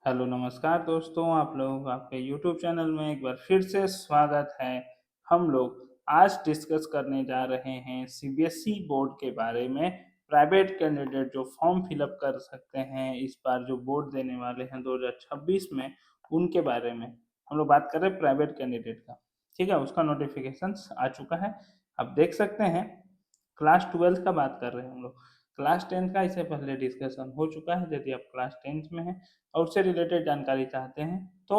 Hello नमस्कार दोस्तों, आप लोगों का आपके यूट्यूब चैनल में एक बार फिर से स्वागत है। हम लोग आज डिस्कस करने जा रहे हैं सीबीएसई बोर्ड के बारे में। प्राइवेट कैंडिडेट जो फॉर्म फिलअप कर सकते हैं इस बार जो बोर्ड देने वाले हैं 2026 में, उनके बारे में हम लोग बात कर रहे हैं। प्राइवेट कैंडिडेट का ठीक है, उसका नोटिफिकेशन आ चुका है, आप देख सकते हैं। क्लास 12 का बात कर रहे हैं हम लोग। क्लास 10 का इससे पहले डिस्कशन हो चुका है। यदि आप क्लास 10 में हैं और उससे रिलेटेड जानकारी चाहते हैं तो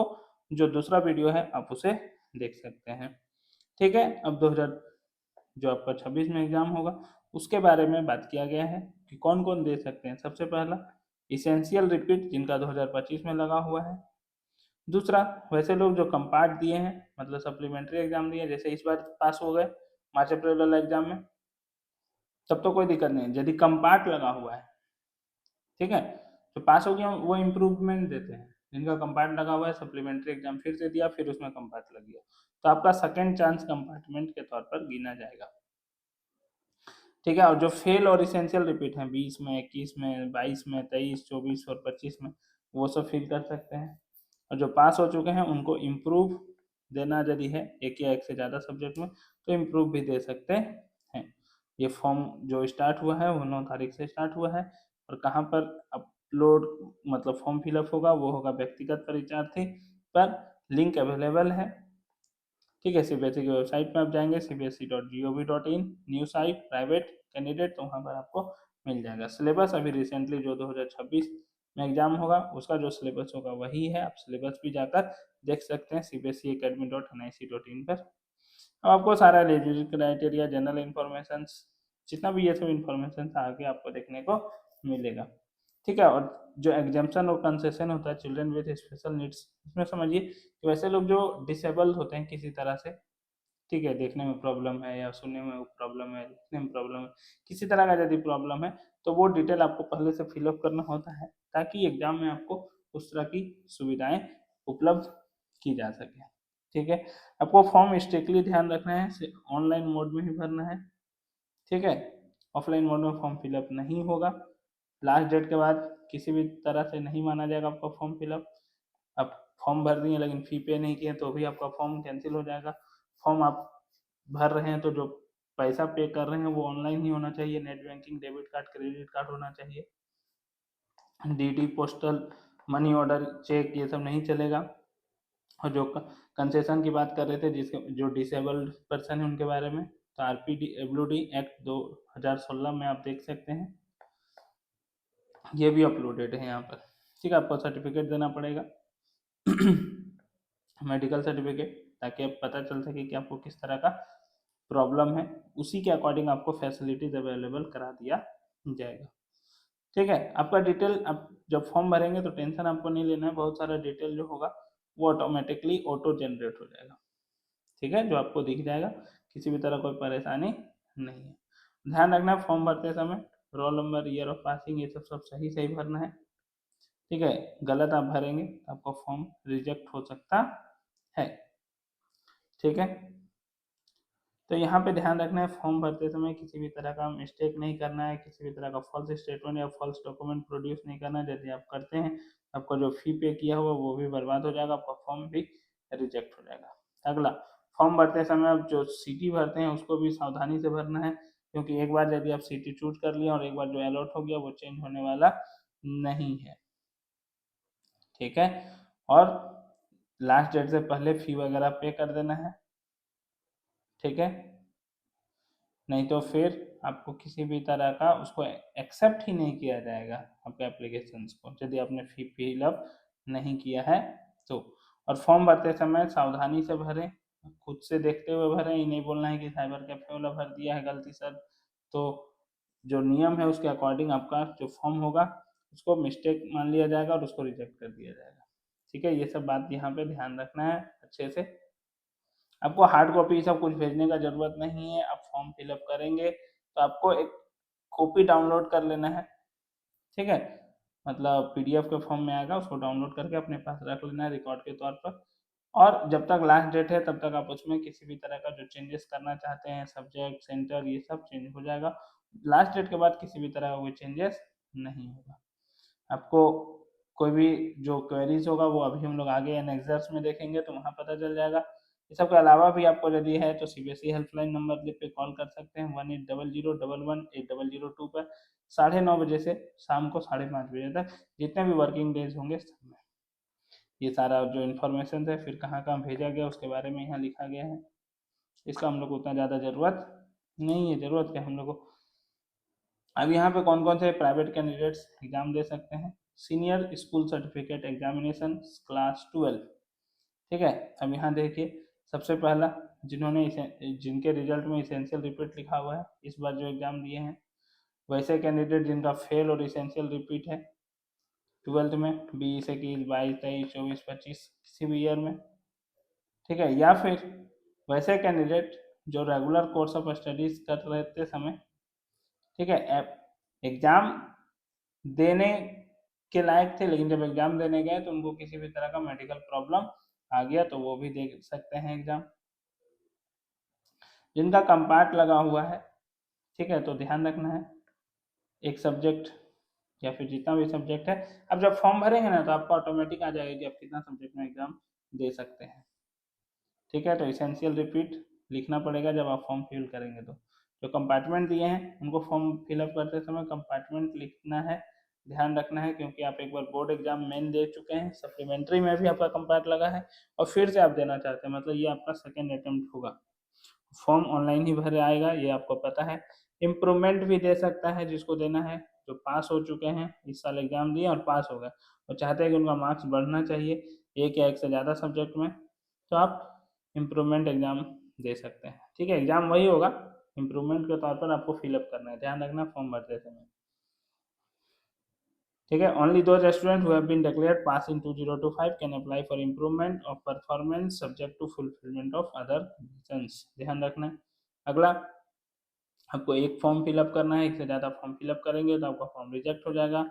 जो दूसरा वीडियो है आप उसे देख सकते हैं। ठीक है, अब 2000 जो आपका 26 में एग्जाम होगा उसके बारे में बात किया गया है कि कौन कौन दे सकते हैं। सबसे पहला इसेंशियल रिपीट जिनका 2025 में लगा हुआ है। दूसरा वैसे लोग जो कंपार्ट दिए हैं, मतलब सप्लीमेंट्री एग्जाम दिए, जैसे इस बार पास हो गए मार्च अप्रैल वाला एग्जाम में, तब तो कोई दिक्कत नहीं है। यदि कंपार्ट लगा हुआ है, ठीक है, तो पास हो गया वो इम्प्रूवमेंट देते हैं। जिनका कंपार्ट लगा हुआ है, सप्लीमेंट्री एग्जाम फिर से दिया, फिर उसमें कंपार्ट लग गया, तो आपका सेकंड चांस कंपार्टमेंट के तौर पर गिना जाएगा। ठीक है, और जो फेल और इसेंशियल रिपीट हैं 20 में, 21 में, 22 में, 23, 24 और 25 में, वो सब फिल कर सकते हैं। और जो पास हो चुके हैं उनको इम्प्रूव देना यदि है एक या एक से ज़्यादा सब्जेक्ट में, तो इम्प्रूव भी दे सकते हैं। ये फॉर्म जो स्टार्ट हुआ है वो 9 तारीख से स्टार्ट हुआ है। और कहाँ पर अपलोड मतलब फॉर्म फिलअप होगा, वो होगा व्यक्तिगत परीक्षार्थी पर, लिंक अवेलेबल है। ठीक है, सीबीएसई की वेबसाइट में आप जाएंगे cbse.gov.in, new site private candidate, तो वहाँ पर आपको मिल जाएगा। सिलेबस अभी रिसेंटली जो 2026 में एग्जाम होगा उसका जो सिलेबस होगा वही है। आप सिलेबस भी जाकर देख सकते हैं cbseacademy.nic.in पर। अब आपको सारा एलिजिबिलिटी क्राइटेरिया, जनरल इंफॉर्मेशन, जितना भी ये सब इंफॉर्मेशन आगे आपको देखने को मिलेगा। ठीक है, और जो एग्जाम्पशन और कंसेशन होता है चिल्ड्रन विद स्पेशल नीड्स, इसमें समझिए कि वैसे लोग जो डिसेबल होते हैं किसी तरह से, ठीक है, देखने में प्रॉब्लम है या सुनने में प्रॉब्लम है, लिखने में प्रॉब्लम है, किसी तरह का यदि प्रॉब्लम है तो वो डिटेल आपको पहले से फिलअप करना होता है ताकि एग्जाम में आपको उस तरह की सुविधाएं उपलब्ध की जा सके। ठीक है, आपको फॉर्म स्ट्रिक्टली ध्यान रखना है, ऑनलाइन मोड में ही भरना है। ठीक है, ऑफलाइन मोड में फॉर्म फिलअप नहीं होगा। लास्ट डेट के बाद किसी भी तरह से नहीं माना जाएगा आपका फॉर्म फिलअप। आप फॉर्म भर दिए लेकिन फी पे नहीं किए तो भी आपका फॉर्म कैंसिल हो जाएगा। फॉर्म आप भर रहे हैं तो जो पैसा पे कर रहे हैं वो ऑनलाइन ही होना चाहिए। Net banking, debit card, credit card होना चाहिए। DD, postal, money order, cheque, ये सब नहीं चलेगा। और जो कंसेशन की बात कर रहे थे जिसके जो डिसेबल्ड पर्सन है उनके बारे में, तो RPDWD एक्ट 2016 में आप देख सकते हैं, ये भी अपलोडेड है यहाँ पर। ठीक है, आपको सर्टिफिकेट देना पड़ेगा मेडिकल सर्टिफिकेट, ताकि अब पता चल सके कि आपको किस तरह का प्रॉब्लम है, उसी के अकॉर्डिंग आपको फैसिलिटीज अवेलेबल करा दिया जाएगा। ठीक है, आपका डिटेल आप जब फॉर्म भरेंगे तो टेंशन आपको नहीं लेना है, बहुत सारा डिटेल जो होगा वो ऑटोमेटिकली ऑटो जनरेट हो जाएगा। ठीक है, जो आपको दिख जाएगा, किसी भी तरह कोई परेशानी नहीं है। ध्यान रखना फॉर्म भरते समय roll number, year of passing, ये सब सब सही सही भरना है। ठीक है, गलत आप भरेंगे तो आपका फॉर्म रिजेक्ट हो सकता है। ठीक है, तो यहाँ पे ध्यान रखना है फॉर्म भरते समय किसी भी तरह का मिस्टेक नहीं करना है, किसी भी तरह का फॉल्स स्टेटमेंट या फॉल्स डॉक्यूमेंट प्रोड्यूस नहीं करना है। यदि आप करते हैं आपका जो फी पे किया हुआ वो भी बर्बाद हो जाएगा, आपका फॉर्म भी रिजेक्ट हो जाएगा। अगला, फॉर्म भरते समय आप जो सिटी भरते हैं उसको भी सावधानी से भरना है, क्योंकि एक बार यदि आप सिटी चूज कर लिया और एक बार जो अलॉट हो गया वो चेंज होने वाला नहीं है। ठीक है, और लास्ट डेट से पहले फी वगैरह पे कर देना है। ठीक है, नहीं तो फिर आपको किसी भी तरह का उसको एक्सेप्ट ही नहीं किया जाएगा आपके एप्लीकेशन को, यदि आपने फी फिलअप नहीं किया है तो। और फॉर्म भरते समय सावधानी से भरें, खुद से देखते हुए भरें, ये नहीं बोलना है कि साइबर कैफे वाला भर दिया है गलती सर। तो जो नियम है उसके अकॉर्डिंग आपका जो फॉर्म होगा उसको मिस्टेक मान लिया जाएगा और उसको रिजेक्ट कर दिया जाएगा। ठीक है, ये सब बात यहाँ पे ध्यान रखना है अच्छे से। आपको हार्ड कॉपी सब कुछ भेजने का जरूरत नहीं है। आप फॉर्म फिलअप करेंगे तो आपको एक कॉपी डाउनलोड कर लेना है। ठीक है, मतलब पीडीएफ के फॉर्म में आएगा, उसको डाउनलोड करके अपने पास रख लेना है रिकॉर्ड के तौर पर। और जब तक लास्ट डेट है तब तक आप उसमें किसी भी तरह का जो चेंजेस करना चाहते हैं, सब्जेक्ट, सेंटर, ये सब चेंज हो जाएगा। लास्ट डेट के बाद किसी भी तरह का कोई चेंजेस नहीं होगा। आपको कोई भी जो क्वेरीज होगा वो अभी हम लोग आगे एनेक्सर्स में देखेंगे तो वहाँ पता चल जाएगा। इस सब के अलावा भी आपको यदि है तो सीबीएसई हेल्पलाइन नंबर पे कॉल कर सकते हैं 1800118002 पर 9:30 बजे से शाम को 5:30 बजे तक, जितने भी वर्किंग डेज होंगे सब में ये सारा जो इन्फॉर्मेशन है फिर कहाँ कहाँ भेजा गया उसके बारे में यहाँ लिखा गया है। इसका हम लोग को उतना ज़्यादा ज़रूरत नहीं है, ज़रूरत क्या हम लोग को। अब यहाँ पे कौन कौन से प्राइवेट कैंडिडेट्स एग्जाम दे सकते हैं। Senior school certificate examination class 12, ठीक है। अब यहाँ देखिए सबसे पहला जिनके रिजल्ट में इसेंशियल रिपीट लिखा हुआ है इस बार जो एग्जाम दिए हैं, वैसे कैंडिडेट जिनका फेल और इसेंशियल रिपीट है 12th में 20, 21, 22, 23, 24, 25 किसी भी ईयर में, ठीक है। या फिर वैसे कैंडिडेट जो रेगुलर कोर्स ऑफ स्टडीज कर रहे थे समय, ठीक है, एग्जाम देने के लायक थे लेकिन जब एग्जाम देने गए तो उनको किसी भी तरह का मेडिकल प्रॉब्लम आ गया तो वो भी दे सकते हैं एग्जाम। जिनका कंपार्ट लगा हुआ है, ठीक है, तो ध्यान रखना है एक सब्जेक्ट या फिर जितना भी सब्जेक्ट है, अब जब फॉर्म भरेंगे ना तो आपको ऑटोमेटिक आ जाएगा कि आप कितना सब्जेक्ट में एग्जाम दे सकते हैं, ठीक है। तो इसेंशियल रिपीट लिखना पड़ेगा जब आप फॉर्म फिल करेंगे तो जो कंपार्टमेंट दिए हैं उनको फॉर्म फिलअप करते समय कंपार्टमेंट लिखना है, ध्यान रखना है, क्योंकि आप एक बार बोर्ड एग्जाम मेन दे चुके हैं, सप्लीमेंट्री में भी आपका कंपार्ट लगा है और फिर से आप देना चाहते हैं, मतलब ये आपका सेकेंड अटेम्प्ट होगा। फॉर्म ऑनलाइन ही भरे आएगा ये आपको पता है। इम्प्रूवमेंट भी दे सकता है जिसको देना है, जो पास हो चुके हैं इस साल एग्जाम दिए और पास हो गए और चाहते हैं कि उनका मार्क्स बढ़ना चाहिए एक या एक से ज़्यादा सब्जेक्ट में, तो आप इम्प्रूवमेंट एग्जाम दे सकते हैं, ठीक है। एग्जाम वही होगा, इम्प्रूवमेंट के तौर पर आपको फिलअप करना है, ध्यान रखना फॉर्म भरते समय, ठीक है। Only those student who have been declared pass in 2025 can apply for improvement of performance subject to fulfilment of other conditions, ध्यान रखना है। अगला आपको एक फॉर्म फिलअप करना है, एक से ज़्यादा फॉर्म फिलअप करेंगे तो आपका फॉर्म रिजेक्ट हो जाएगा।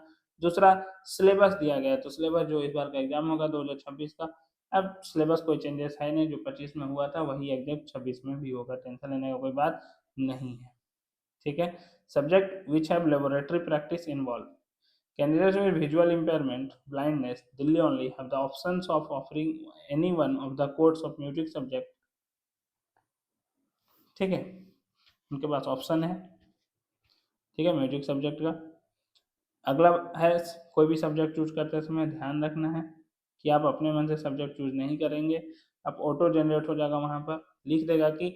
दूसरा सिलेबस दिया गया है, तो सिलेबस जो इस बार का एग्जाम होगा 2026 का, अब सिलेबस कोई चेंजेस है नहीं, जो 25 में हुआ था वही एग्जैक्ट 26 में भी होगा, टेंशन लेने का कोई बात नहीं है, ठीक है। Subject which have laboratory practice involve, candidates with visual impairment blindness Delhi only have the options of offering any one of the course of music subject, ठीक है, उनके पास ऑप्शन है, ठीक है, म्यूजिक सब्जेक्ट का। अगला है कोई भी सब्जेक्ट चूज करते समय ध्यान रखना है कि आप अपने मन से सब्जेक्ट चूज नहीं करेंगे, आप ऑटो जनरेट हो जाएगा, वहां पर लिख देगा कि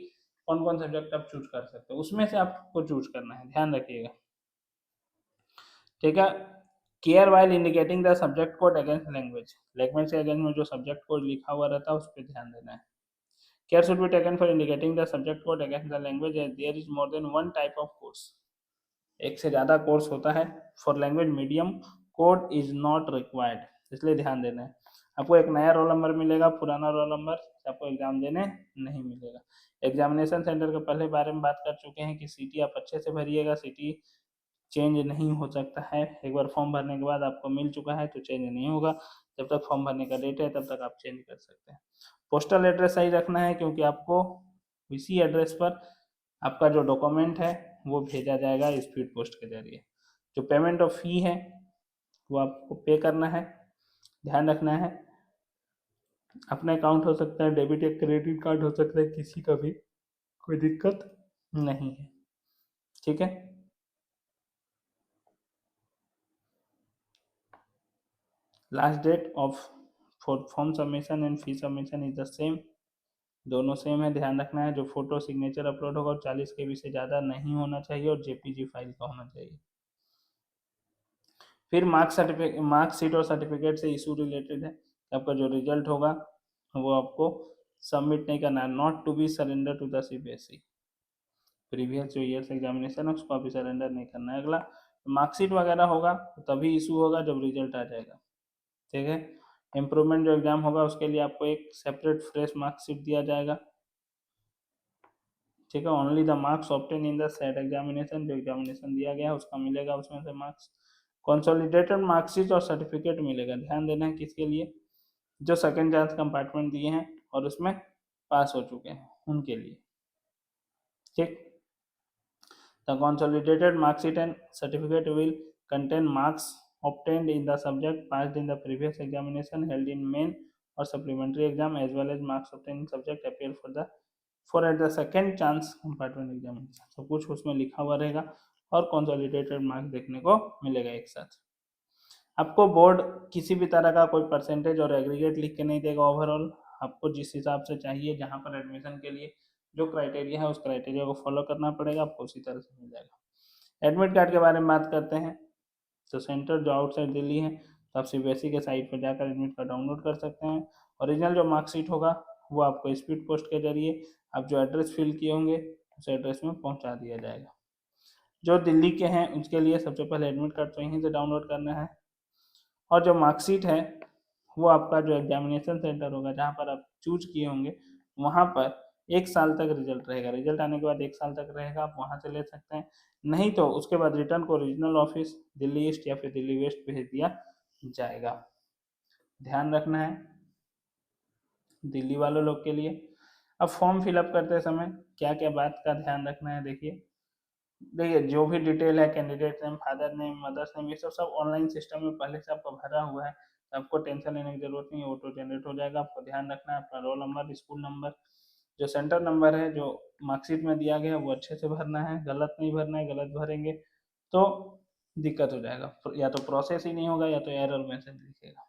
कौन कौन सब्जेक्ट आप चूज कर सकते हो, उसमें से आपको चूज करना है, ध्यान रखिएगा, ठीक है। Care while indicating the subject code against language, language के अगेंस्ट में जो सब्जेक्ट कोड लिखा हुआ रहता है उस पर ध्यान देना है। Care should be taken for indicating the subject code against the language as there is more than one type of course, एक से ज़्यादा कोर्स होता है। For language medium code is not required, इसलिए ध्यान देना है। आपको एक नया रोल नंबर मिलेगा, पुराना रोल नंबर आपको एग्जाम देने नहीं मिलेगा। एग्जामिनेशन सेंटर के पहले बारे में बात कर चुके हैं कि सीटी आप अच्छे से भरिएगा, सीटी चेंज नहीं हो सकता है, एक बार फॉर्म भरने के बाद आपको मिल चुका है तो चेंज नहीं होगा, जब तक फॉर्म भरने का डेट है तब तक आप चेंज कर सकते हैं। पोस्टल एड्रेस सही रखना है क्योंकि आपको इसी एड्रेस पर आपका जो डॉक्यूमेंट है वो भेजा जाएगा स्पीड पोस्ट के जरिए। जो पेमेंट ऑफ फी है वो आपको पे करना है, ध्यान रखना है। अपना अकाउंट हो सकता है, डेबिट या क्रेडिट कार्ड हो सकता है, किसी का भी कोई दिक्कत नहीं है, ठीक है। Last date of for form submission and fee submission is the same, दोनों सेम है, ध्यान रखना है। जो फोटो सिग्नेचर अपलोड होगा 40 KB से ज़्यादा नहीं होना चाहिए और जेपीजी फाइल का होना चाहिए। फिर मार्कशीट और सर्टिफिकेट से इशू रिलेटेड है, आपका जो रिजल्ट होगा वो आपको सबमिट नहीं करना है, not to be surrender to the CBSE, previous जो ईयर्स एग्जामिनेशन है उसको अभी सरेंडर नहीं करना है। अगला मार्कशीट वगैरह होगा तो तभी इशू होगा जब रिजल्ट आ जाएगा, ठीक है। इम्प्रूवमेंट जो एग्जाम होगा उसके लिए आपको एक सेपरेट फ्रेश मार्कशीट दिया जाएगा, ठीक है। Only the marks obtain in the set examination, जो एग्जामिनेशन दिया गया है उसका मिलेगा उसमें से मार्क्स। कंसोलिडेटेड मार्कशीट और सर्टिफिकेट मिलेगा, ध्यान देना है किसके लिए, जो सेकेंड चांस कंपार्टमेंट दिए हैं और उसमें पास हो चुके हैं उनके लिए, ठीक। The consolidated marksheet and certificate will contain marks obtained in the subject passed in the previous examination held in main or supplementary exam as well as marks obtained in subject appear for at the second chance compartment examination। सब कुछ उसमें लिखा हुआ रहेगा और consolidated marks देखने को मिलेगा एक साथ। आपको बोर्ड किसी भी तरह का कोई परसेंटेज और एग्रीगेट लिख के नहीं देगा ओवरऑल, आपको जिस हिसाब से चाहिए जहाँ पर एडमिशन के लिए जो क्राइटेरिया है उस क्राइटेरिया को फॉलो करना पड़ेगा, आपको उसी तरह से मिल जाएगा। एडमिट कार्ड के बारे में बात करते हैं तो सेंटर जो आउटसाइड दिल्ली है तो आप सीबीएसई के साइट पर जाकर एडमिट कार्ड डाउनलोड कर सकते हैं। ओरिजिनल जो मार्कशीट होगा वो आपको स्पीड पोस्ट के जरिए आप जो एड्रेस फिल किए होंगे उस एड्रेस में पहुंचा दिया जाएगा। जो दिल्ली के हैं उसके लिए सबसे पहले एडमिट कार्ड तो यहीं से डाउनलोड करना है और जो मार्कशीट है वो आपका जो एग्जामिनेशन सेंटर होगा जहाँ पर आप चूज किए होंगे वहाँ पर 1 साल तक रिजल्ट रहेगा। रिजल्ट आने के बाद 1 साल तक रहेगा, आप वहाँ से ले सकते हैं। नहीं तो उसके बाद रिटर्न को रीजनल ऑफिस दिल्ली ईस्ट या फिर दिल्ली वेस्ट भेज दिया जाएगा। ध्यान रखना है दिल्ली वालों लोग के लिए। अब फॉर्म फिलअप करते समय क्या क्या बात का ध्यान रखना है, देखिए जो भी डिटेल है candidate name, father name, mother's name, ये सब ऑनलाइन सिस्टम में पहले से आपका भरा हुआ है, तो आपको टेंशन लेने की जरूरत नहीं है, ऑटो जनरेट हो जाएगा। आपको ध्यान रखना है अपना रोल नंबर, स्कूल नंबर, जो सेंटर नंबर है जो मार्कशीट में दिया गया है वो अच्छे से भरना है, गलत नहीं भरना है। गलत भरेंगे तो दिक्कत हो जाएगा, या तो प्रोसेस ही नहीं होगा या तो एरर मैसेज दिखेगा।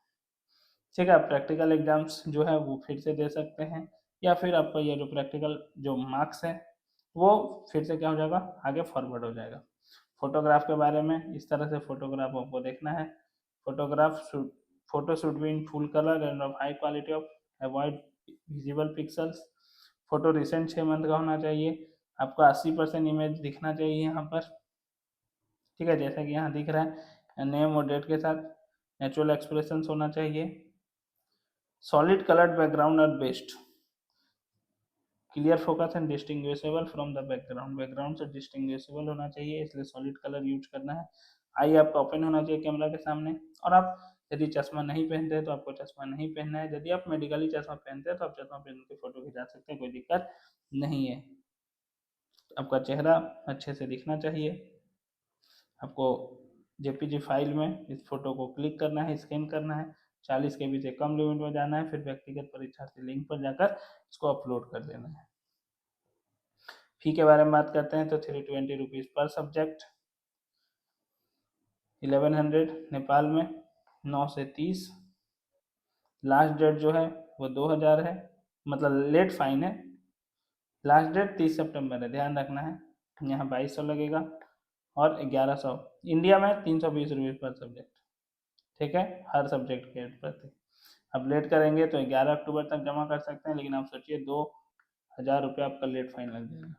ठीक है, आप प्रैक्टिकल एग्जाम्स जो है वो फिर से दे सकते हैं या फिर आपका ये जो प्रैक्टिकल जो मार्क्स है वो फिर से क्या हो जाएगा, आगे फॉरवर्ड हो जाएगा। फोटोग्राफ के बारे में इस तरह से फोटोग्राफ आपको देखना है। Photograph photo should be in full colour end of high quality of avoid visible pixels. Photo recent 6 month का होना चाहिए। आपका 80% इमेज दिखना चाहिए यहाँ पर। ठीक है, जैसा कि यहाँ दिख रहा है नेम और डेट के साथ नेचुरल एक्सप्रेशन होना चाहिए। Solid coloured background are best, clear focus and distinguishable from the background, background से डिस्टिंग्विशेबल होना चाहिए इसलिए सॉलिड कलर यूज करना है। आई आपका ओपन होना चाहिए कैमरा के सामने। और आप यदि चश्मा नहीं पहनते हैं तो आपको चश्मा नहीं पहनना है। यदि आप मेडिकली चश्मा पहनते हैं तो आप चश्मा पहन के फोटो खिंचा सकते हैं, कोई दिक्कत नहीं है। आपका चेहरा अच्छे से दिखना चाहिए। आपको जेपीजी फाइल में इस फोटो को क्लिक करना है, स्कैन करना है, 40 KB से कम लिमिट में जाना है, फिर व्यक्तिगत परीक्षार्थी लिंक पर जाकर इसको अपलोड कर देना है। फी के बारे में बात करते हैं तो 320 रुपीज़ पर सब्जेक्ट, 1100 नेपाल में, 9 से 30। लास्ट डेट जो है वो 2000 है, मतलब लेट फाइन है। लास्ट डेट 30 सितंबर है, ध्यान रखना है। यहाँ 2200 लगेगा और 1100 इंडिया में 320 रुपये पर सब्जेक्ट। ठीक है, हर सब्जेक्ट के प्रति। अब लेट करेंगे तो 11 अक्टूबर तक जमा कर सकते हैं, लेकिन आप सोचिए 2000 रुपये आपका लेट फाइन लग जाएगा।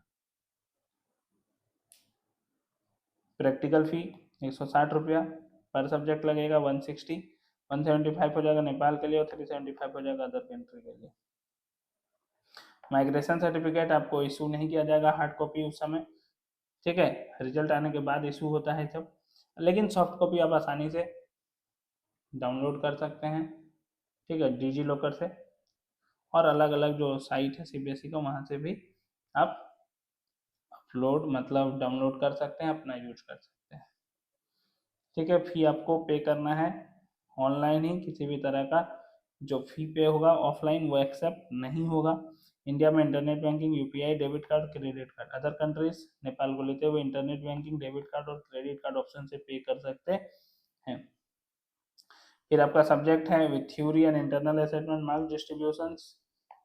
प्रैक्टिकल फी 160 रुपया पर सब्जेक्ट लगेगा, 160, 175 हो जाएगा नेपाल के लिए और 375 हो जाएगा अदर कंट्री के लिए। माइग्रेशन सर्टिफिकेट आपको इशू नहीं किया जाएगा हार्ड कॉपी उस समय। ठीक है, रिजल्ट आने के बाद इशू होता है सब, लेकिन सॉफ्ट कॉपी आप आसानी से डाउनलोड कर सकते हैं। ठीक है, डिजी लॉकर से और अलग अलग जो साइट है सीबीएसई का वहाँ से भी आप अपलोड मतलब डाउनलोड कर सकते हैं, अपना यूज कर सकते हैं। ठीक है, फी आपको पे करना है ऑनलाइन ही, किसी भी तरह का जो फी पे होगा ऑफलाइन वो एक्सेप्ट नहीं होगा। इंडिया में internet banking, UPI, debit card, credit card. Other countries Nepal को लेते हुए इंटरनेट बैंकिंग, डेबिट कार्ड और क्रेडिट कार्ड ऑप्शन से पे कर सकते हैं। फिर आपका सब्जेक्ट है with theory and internal assessment marks distribution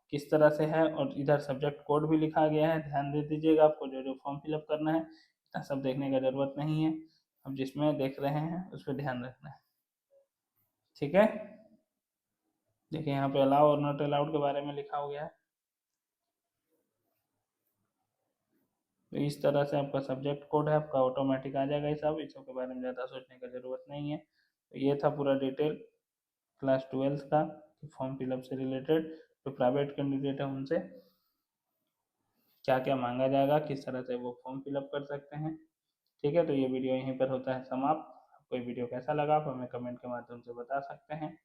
किस तरह से है, और इधर सब्जेक्ट कोड भी लिखा गया है, ध्यान दे दीजिएगा। आपको जो जो फॉर्म फिलअप करना है इतना सब देखने का जरूरत नहीं है, अब जिसमें देख रहे हैं उस पर ध्यान रखना है। ठीक है, देखिए यहाँ पे अलाउ और नॉट अलाउड के बारे में लिखा हो गया है। तो इस तरह से आपका सब्जेक्ट कोड है, आपका ऑटोमेटिक आ जाएगा। इस सब के बारे में ज़्यादा सोचने का जरूरत नहीं है। तो ये था पूरा डिटेल क्लास 12 का फॉर्म फिलअप से रिलेटेड। जो प्राइवेट कैंडिडेट है उनसे क्या क्या मांगा जाएगा, किस तरह से वो फॉर्म फिलअप कर सकते हैं। ठीक है, तो ये वीडियो यहीं पर होता है समाप्त। आपको ये वीडियो कैसा लगा आप हमें कमेंट के माध्यम से बता सकते हैं।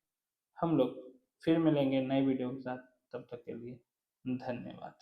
हम लोग फिर मिलेंगे नए वीडियो के साथ, तब तक के लिए धन्यवाद।